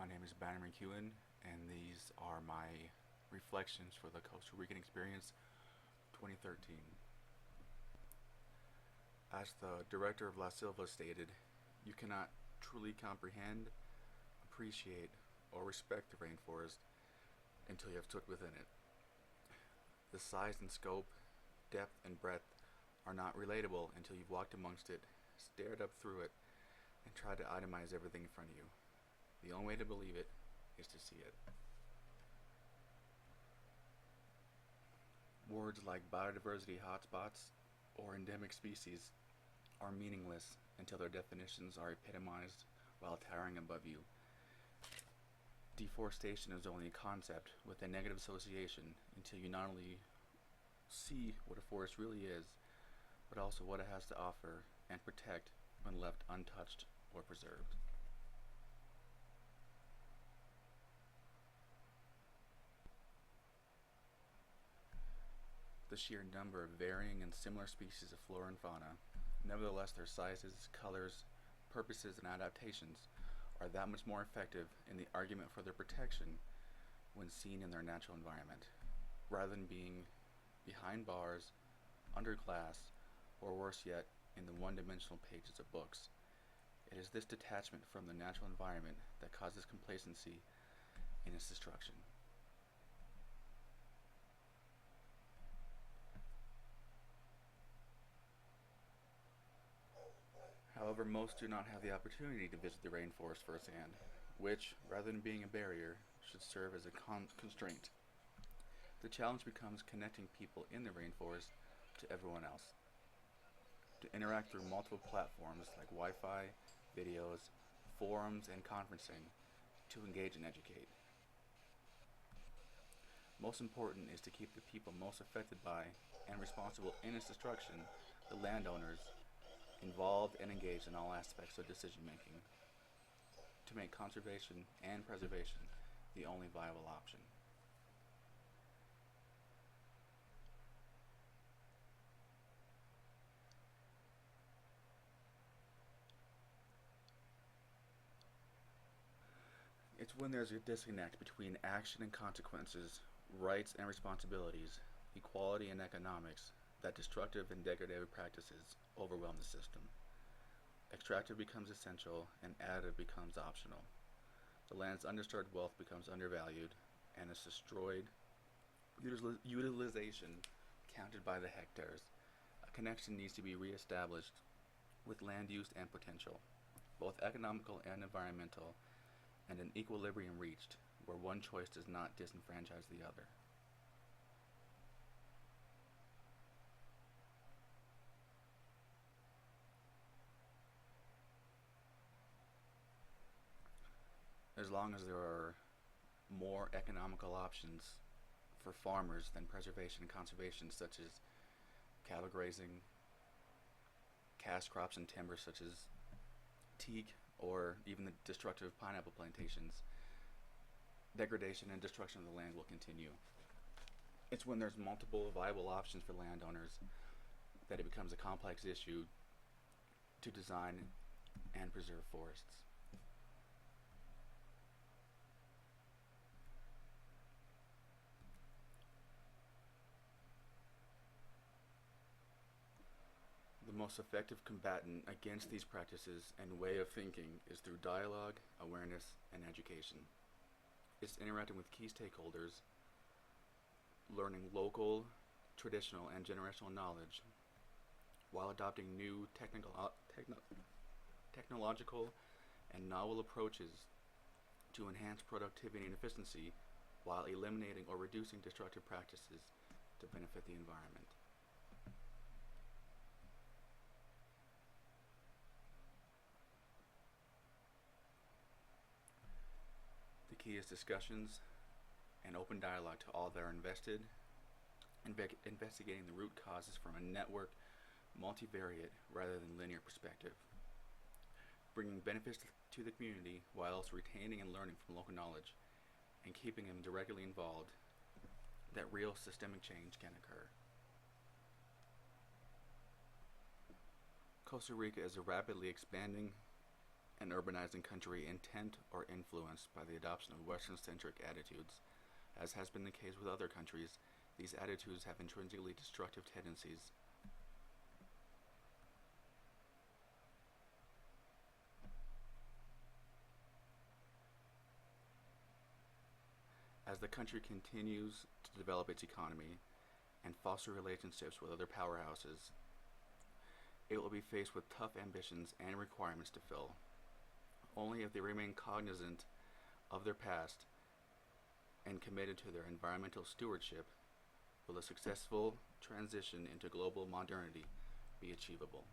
My name is BanningCostaRicaReflectionsVideo, and these are my reflections for the Costa Rican Experience 2013. As the director of La Silva stated, you cannot truly comprehend, appreciate, or respect the rainforest until you have stood within it. The size and scope, depth and breadth are not relatable until you've walked amongst it, stared up through it, and tried to itemize everything in front of you. The only way to believe it is to see it. Words like biodiversity hotspots or endemic species are meaningless until their definitions are epitomized while towering above you. Deforestation is only a concept with a negative association until you not only see what a forest really is, but also what it has to offer and protect when left untouched or preserved. The sheer number of varying and similar species of flora and fauna, nevertheless their sizes, colors, purposes, and adaptations are that much more effective in the argument for their protection when seen in their natural environment, rather than being behind bars, under glass, or worse yet, in the one-dimensional pages of books. It is this detachment from the natural environment that causes complacency in its destruction. However, most do not have the opportunity to visit the rainforest firsthand, which, rather than being a barrier, should serve as a constraint. The challenge becomes connecting people in the rainforest to everyone else, to interact through multiple platforms like Wi-Fi, videos, forums, and conferencing, to engage and educate. Most important is to keep the people most affected by and responsible in its destruction, the landowners, involved and engaged in all aspects of decision making, to make conservation and preservation the only viable option. It's when there's a disconnect between action and consequences, rights and responsibilities, equality and economics, that destructive and degradative practices overwhelm the system. Extractive becomes essential and additive becomes optional. The land's undisturbed wealth becomes undervalued and is destroyed. Utilization counted by the hectares. A connection needs to be reestablished with land use and potential, both economical and environmental, and an equilibrium reached where one choice does not disenfranchise the other. As long as there are more economical options for farmers than preservation and conservation, such as cattle grazing, cash crops and timber such as teak, or even the destructive pineapple plantations, degradation and destruction of the land will continue. It's when there's multiple viable options for landowners that it becomes a complex issue to design and preserve forests. The most effective combatant against these practices and way of thinking is through dialogue, awareness, and education. It's interacting with key stakeholders, learning local, traditional, and generational knowledge, while adopting new technological and novel approaches to enhance productivity and efficiency, while eliminating or reducing destructive practices to benefit the environment. The key is discussions and open dialogue to all that are invested, investigating the root causes from a network, multivariate rather than linear perspective, bringing benefits to the community while also retaining and learning from local knowledge and keeping them directly involved, that real systemic change can occur. Costa Rica is a rapidly expanding an urbanizing country intent or influenced by the adoption of Western-centric attitudes. As has been the case with other countries, these attitudes have intrinsically destructive tendencies. As the country continues to develop its economy and foster relationships with other powerhouses, it will be faced with tough ambitions and requirements to fill. Only if they remain cognizant of their past and committed to their environmental stewardship will a successful transition into global modernity be achievable.